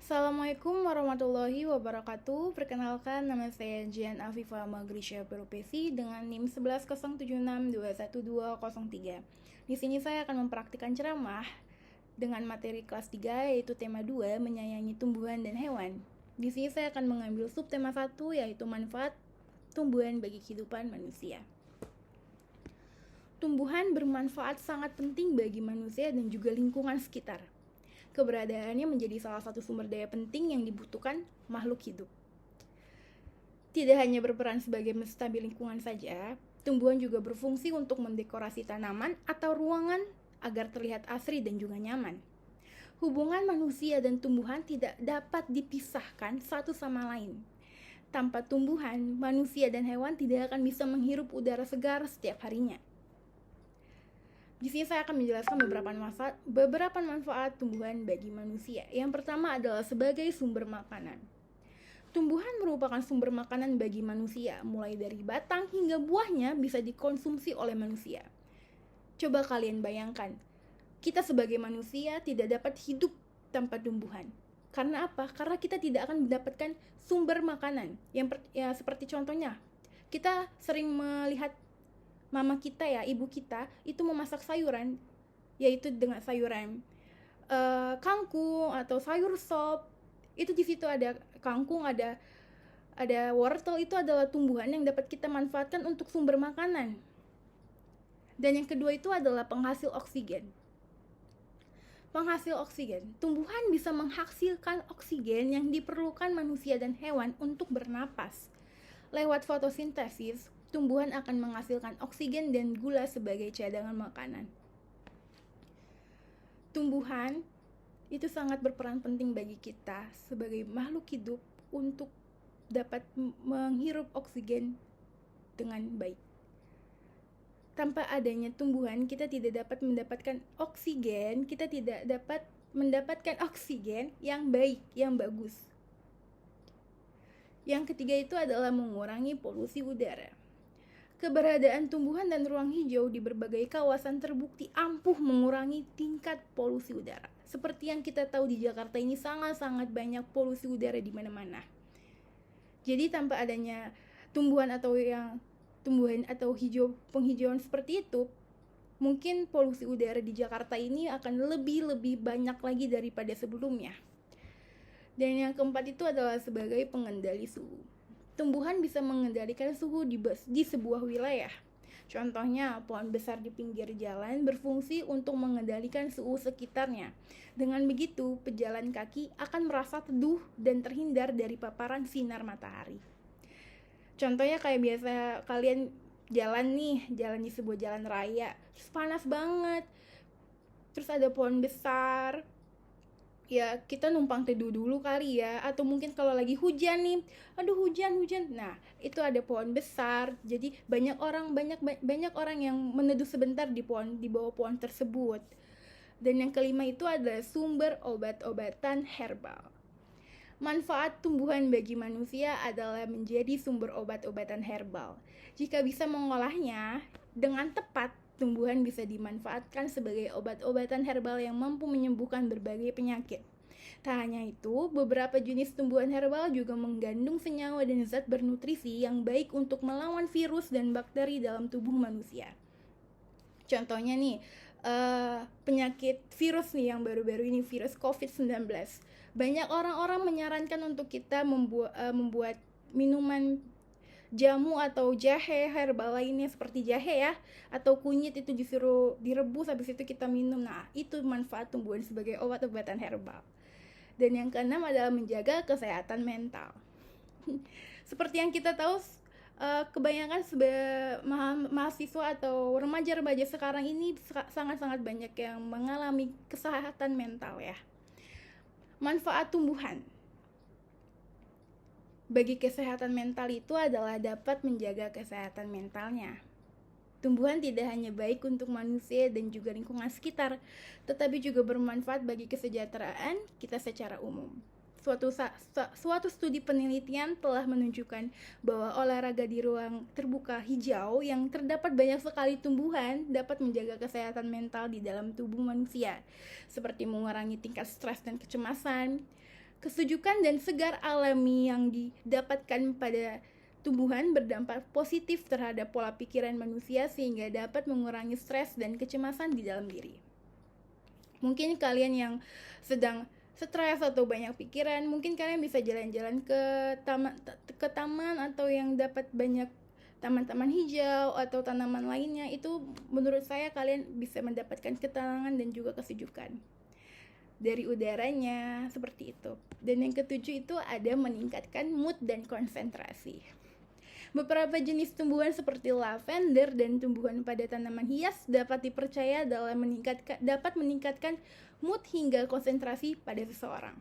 Assalamualaikum warahmatullahi wabarakatuh. Perkenalkan, nama saya Jian Afifah Magrisha Profesi dengan NIM 1107621203. Di sini saya akan mempraktikkan ceramah dengan materi kelas 3 yaitu tema 2 menyayangi tumbuhan dan hewan. Di sini saya akan mengambil subtema 1 yaitu manfaat tumbuhan bagi kehidupan manusia. Tumbuhan bermanfaat sangat penting bagi manusia dan juga lingkungan sekitar. Keberadaannya menjadi salah satu sumber daya penting yang dibutuhkan makhluk hidup. Tidak hanya berperan sebagai menstabil lingkungan saja, tumbuhan juga berfungsi untuk mendekorasi tanaman atau ruangan agar terlihat asri dan juga nyaman. Hubungan manusia dan tumbuhan tidak dapat dipisahkan satu sama lain. Tanpa tumbuhan, manusia dan hewan tidak akan bisa menghirup udara segar setiap harinya. Di sini saya akan menjelaskan beberapa manfaat tumbuhan bagi manusia. Yang pertama adalah sebagai sumber makanan. Tumbuhan merupakan sumber makanan bagi manusia, mulai dari batang hingga buahnya bisa dikonsumsi oleh manusia. Coba kalian bayangkan, kita sebagai manusia tidak dapat hidup tanpa tumbuhan. Karena apa? Karena kita tidak akan mendapatkan sumber makanan. Seperti contohnya, kita sering melihat mama kita ibu kita itu memasak sayuran, yaitu dengan sayuran kangkung atau sayur sop. Itu di situ ada kangkung, ada wortel, itu adalah tumbuhan yang dapat kita manfaatkan untuk sumber makanan. Dan yang kedua itu adalah penghasil oksigen. Tumbuhan bisa menghasilkan oksigen yang diperlukan manusia dan hewan untuk bernapas. Lewat fotosintesis, tumbuhan akan menghasilkan oksigen dan gula sebagai cadangan makanan. Tumbuhan itu sangat berperan penting bagi kita sebagai makhluk hidup untuk dapat menghirup oksigen dengan baik. Tanpa adanya tumbuhan, kita tidak dapat mendapatkan oksigen, yang baik, yang bagus. Yang ketiga itu adalah mengurangi polusi udara. Keberadaan tumbuhan dan ruang hijau di berbagai kawasan terbukti ampuh mengurangi tingkat polusi udara. Seperti yang kita tahu di Jakarta ini sangat-sangat banyak polusi udara di mana-mana. Jadi tanpa adanya tumbuhan atau penghijauan seperti itu, mungkin polusi udara di Jakarta ini akan lebih banyak lagi daripada sebelumnya. Dan yang keempat itu adalah sebagai pengendali suhu. Tumbuhan bisa mengendalikan suhu di sebuah wilayah. Contohnya, pohon besar di pinggir jalan berfungsi untuk mengendalikan suhu sekitarnya. Dengan begitu, pejalan kaki akan merasa teduh dan terhindar dari paparan sinar matahari. Contohnya kayak biasa kalian jalan di sebuah jalan raya, terus panas banget, terus ada pohon besar, ya kita numpang teduh dulu kali ya. Atau mungkin kalau lagi hujan nih, aduh hujan, nah itu ada pohon besar, jadi banyak orang yang meneduh sebentar di bawah pohon tersebut. Dan yang kelima itu adalah sumber obat-obatan herbal. Manfaat tumbuhan bagi manusia adalah menjadi sumber obat-obatan herbal. Jika bisa mengolahnya dengan tepat, tumbuhan bisa dimanfaatkan sebagai obat-obatan herbal yang mampu menyembuhkan berbagai penyakit. Tak hanya itu, beberapa jenis tumbuhan herbal juga mengandung senyawa dan zat bernutrisi yang baik untuk melawan virus dan bakteri dalam tubuh manusia. Contohnya penyakit virus yang baru-baru ini, virus COVID-19. Banyak orang-orang menyarankan untuk kita membuat minuman jamu atau jahe herbal lainnya seperti jahe atau kunyit, itu disuruh direbus, habis itu kita minum. Nah, itu manfaat tumbuhan sebagai obat-obatan herbal. Dan yang keenam adalah menjaga kesehatan mental. Seperti yang kita tahu, kebanyakan mahasiswa atau remaja-remaja sekarang ini sangat-sangat banyak yang mengalami kesehatan mental ya. Manfaat tumbuhan bagi kesehatan mental itu adalah dapat menjaga kesehatan mentalnya. Tumbuhan tidak hanya baik untuk manusia dan juga lingkungan sekitar, tetapi juga bermanfaat bagi kesejahteraan kita secara umum. Suatu studi penelitian telah menunjukkan bahwa olahraga di ruang terbuka hijau yang terdapat banyak sekali tumbuhan dapat menjaga kesehatan mental di dalam tubuh manusia, seperti mengurangi tingkat stres dan kecemasan, Kesejukan dan segar alami yang didapatkan pada tumbuhan berdampak positif terhadap pola pikiran manusia sehingga dapat mengurangi stres dan kecemasan di dalam diri. Mungkin kalian yang sedang stres atau banyak pikiran, mungkin kalian bisa jalan-jalan ke taman atau yang dapat banyak taman-taman hijau atau tanaman lainnya. Itu menurut saya kalian bisa mendapatkan ketenangan dan juga kesejukan dari udaranya, seperti itu. Dan yang ketujuh itu ada meningkatkan mood dan konsentrasi. Beberapa jenis tumbuhan seperti lavender dan tumbuhan pada tanaman hias dapat dipercaya dapat meningkatkan mood hingga konsentrasi pada seseorang.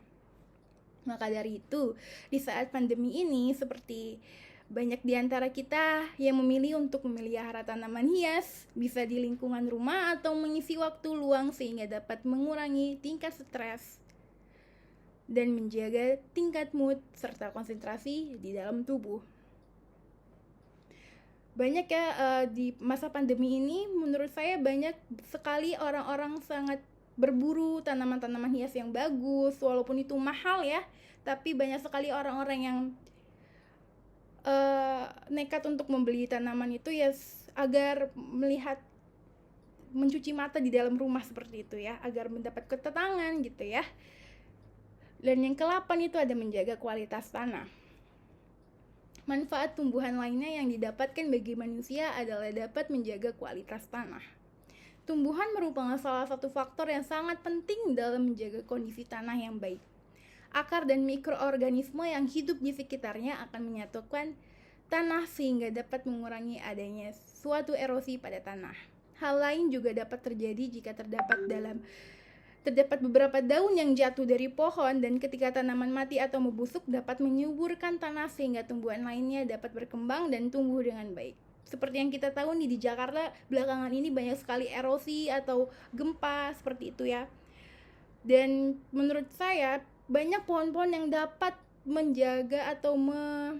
Maka dari itu, di saat pandemi ini seperti banyak di antara kita yang memilih untuk memelihara tanaman hias, bisa di lingkungan rumah atau mengisi waktu luang sehingga dapat mengurangi tingkat stres dan menjaga tingkat mood serta konsentrasi di dalam tubuh. Banyak ya di masa pandemi ini, menurut saya banyak sekali orang-orang sangat berburu tanaman-tanaman hias yang bagus, walaupun itu mahal ya, tapi banyak sekali orang-orang yang nekat untuk membeli tanaman itu ya agar mencuci mata di dalam rumah seperti itu ya, agar mendapat ketenangan gitu ya. Dan yang ke-8 itu ada menjaga kualitas tanah. Manfaat tumbuhan lainnya yang didapatkan bagi manusia adalah dapat menjaga kualitas tanah. Tumbuhan merupakan salah satu faktor yang sangat penting dalam menjaga kondisi tanah yang baik. Akar dan mikroorganisme yang hidup di sekitarnya akan menyatukan tanah sehingga dapat mengurangi adanya suatu erosi pada tanah. Hal lain juga dapat terjadi jika terdapat beberapa daun yang jatuh dari pohon dan ketika tanaman mati atau membusuk dapat menyuburkan tanah sehingga tumbuhan lainnya dapat berkembang dan tumbuh dengan baik. Seperti yang kita tahu nih di Jakarta belakangan ini banyak sekali erosi atau gempa seperti itu ya. Dan menurut saya banyak pohon-pohon yang dapat menjaga atau membuat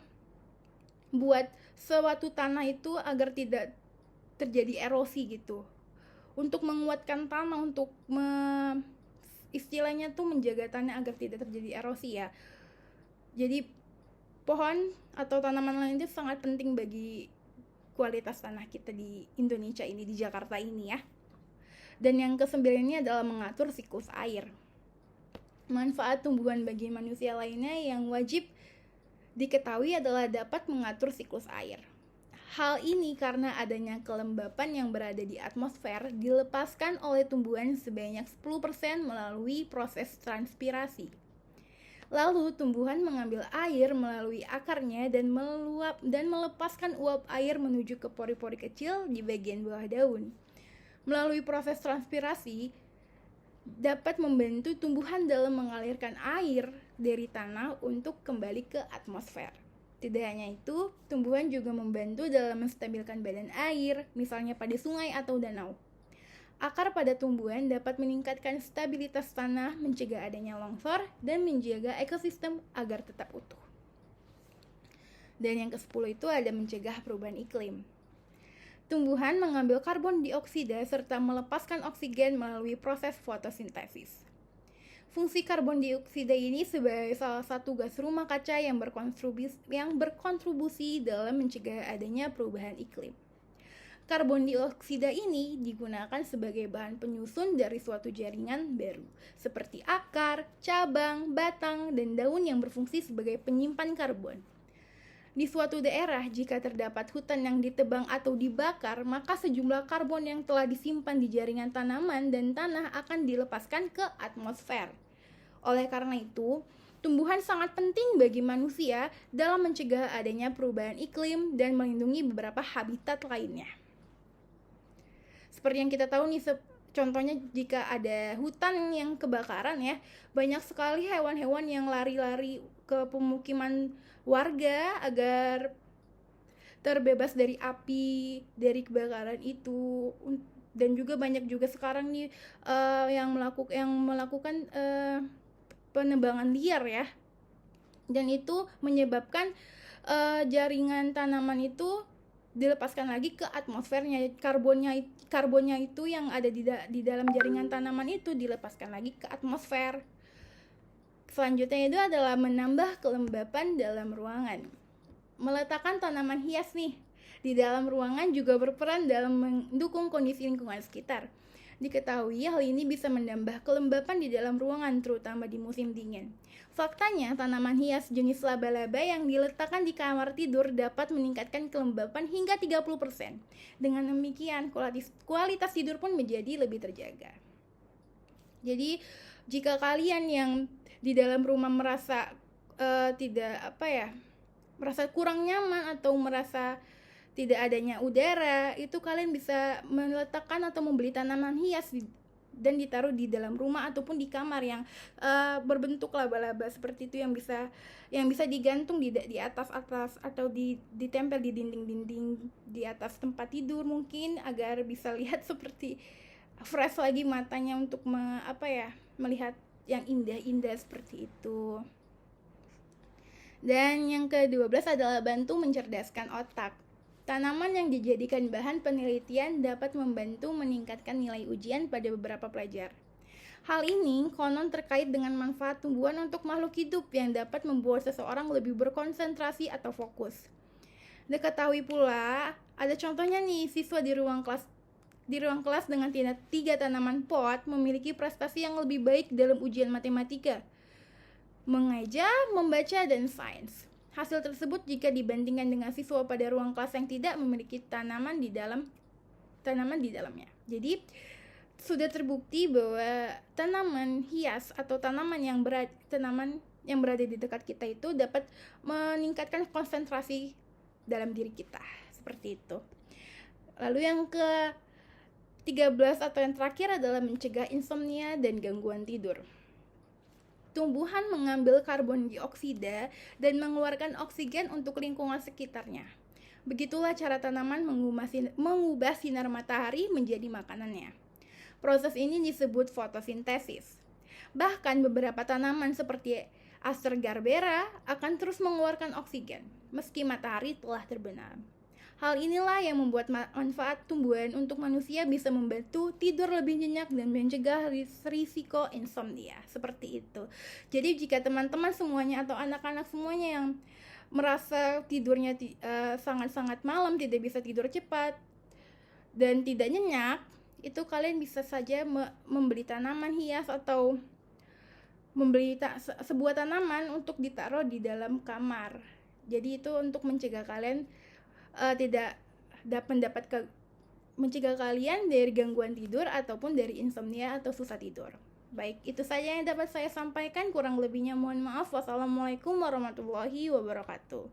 suatu tanah itu agar tidak terjadi erosi gitu. Untuk menguatkan tanah, untuk istilahnya tuh menjaga tanah agar tidak terjadi erosi ya. Jadi pohon atau tanaman lain itu sangat penting bagi kualitas tanah kita di Indonesia ini, di Jakarta ini ya. Dan yang ke-9 ini adalah mengatur siklus air. Manfaat tumbuhan bagi manusia lainnya yang wajib diketahui adalah dapat mengatur siklus air. Hal ini karena adanya kelembapan yang berada di atmosfer dilepaskan oleh tumbuhan sebanyak 10% melalui proses transpirasi. Lalu tumbuhan mengambil air melalui akarnya dan melepaskan uap air menuju ke pori-pori kecil di bagian bawah daun. Melalui proses transpirasi dapat membantu tumbuhan dalam mengalirkan air dari tanah untuk kembali ke atmosfer. Tidak hanya itu, tumbuhan juga membantu dalam menstabilkan badan air, misalnya pada sungai atau danau. Akar pada tumbuhan dapat meningkatkan stabilitas tanah, mencegah adanya longsor, dan menjaga ekosistem agar tetap utuh. Dan yang ke-10 itu ada mencegah perubahan iklim. Tumbuhan mengambil karbon dioksida serta melepaskan oksigen melalui proses fotosintesis. Fungsi karbon dioksida ini sebagai salah satu gas rumah kaca yang berkontribusi dalam mencegah adanya perubahan iklim. Karbon dioksida ini digunakan sebagai bahan penyusun dari suatu jaringan baru, seperti akar, cabang, batang, dan daun yang berfungsi sebagai penyimpan karbon. Di suatu daerah, jika terdapat hutan yang ditebang atau dibakar, maka sejumlah karbon yang telah disimpan di jaringan tanaman dan tanah akan dilepaskan ke atmosfer. Oleh karena itu, tumbuhan sangat penting bagi manusia dalam mencegah adanya perubahan iklim dan melindungi beberapa habitat lainnya. Seperti yang kita tahu nih, contohnya jika ada hutan yang kebakaran ya, banyak sekali hewan-hewan yang lari-lari ke pemukiman warga agar terbebas dari api, dari kebakaran itu. Dan juga banyak juga sekarang nih yang melakukan penebangan liar ya, dan itu menyebabkan jaringan tanaman itu dilepaskan lagi ke atmosfernya. Karbonnya itu yang ada di dalam jaringan tanaman itu dilepaskan lagi ke atmosfer. Selanjutnya itu adalah menambah kelembapan dalam ruangan. Meletakkan tanaman hias nih di dalam ruangan juga berperan dalam mendukung kondisi lingkungan sekitar. Diketahui hal ini bisa menambah kelembapan di dalam ruangan, terutama di musim dingin. Faktanya, tanaman hias jenis laba-laba yang diletakkan di kamar tidur dapat meningkatkan kelembapan hingga 30%. Dengan demikian, kualitas tidur pun menjadi lebih terjaga. Jadi, jika kalian yang di dalam rumah merasa merasa kurang nyaman atau merasa tidak adanya udara, itu kalian bisa meletakkan atau membeli tanaman hias dan ditaruh di dalam rumah ataupun di kamar yang berbentuk laba-laba seperti itu, yang bisa digantung di atas atau ditempel di dinding-dinding di atas tempat tidur mungkin, agar bisa lihat seperti fresh lagi matanya untuk melihat yang indah-indah seperti itu. Dan yang ke-12 adalah bantu mencerdaskan otak. Tanaman yang dijadikan bahan penelitian dapat membantu meningkatkan nilai ujian pada beberapa pelajar. Hal ini konon terkait dengan manfaat tumbuhan untuk makhluk hidup yang dapat membuat seseorang lebih berkonsentrasi atau fokus. Diketahui pula, ada contohnya nih, siswa di ruang kelas dengan 3 tanaman pot memiliki prestasi yang lebih baik dalam ujian matematika, mengajar, membaca, dan sains. Hasil tersebut jika dibandingkan dengan siswa pada ruang kelas yang tidak memiliki tanaman di dalamnya. Jadi, sudah terbukti bahwa tanaman hias atau tanaman yang berada di dekat kita itu dapat meningkatkan konsentrasi dalam diri kita. Seperti itu. Lalu yang ke-13 atau yang terakhir adalah mencegah insomnia dan gangguan tidur. Tumbuhan mengambil karbon dioksida dan mengeluarkan oksigen untuk lingkungan sekitarnya. Begitulah cara tanaman mengubah sinar matahari menjadi makanannya. Proses ini disebut fotosintesis. Bahkan beberapa tanaman seperti Aster garbera akan terus mengeluarkan oksigen meski matahari telah terbenam. Hal inilah yang membuat manfaat tumbuhan untuk manusia bisa membantu tidur lebih nyenyak dan mencegah risiko insomnia. Seperti itu. Jadi jika teman-teman semuanya atau anak-anak semuanya yang merasa tidurnya sangat-sangat malam, tidak bisa tidur cepat dan tidak nyenyak, itu kalian bisa saja membeli tanaman hias atau membeli sebuah tanaman untuk ditaruh di dalam kamar. Jadi itu untuk mencegah kalian mencegah kalian dari gangguan tidur ataupun dari insomnia atau susah tidur. Baik, itu saja yang dapat saya sampaikan. Kurang lebihnya mohon maaf. Wassalamualaikum warahmatullahi wabarakatuh.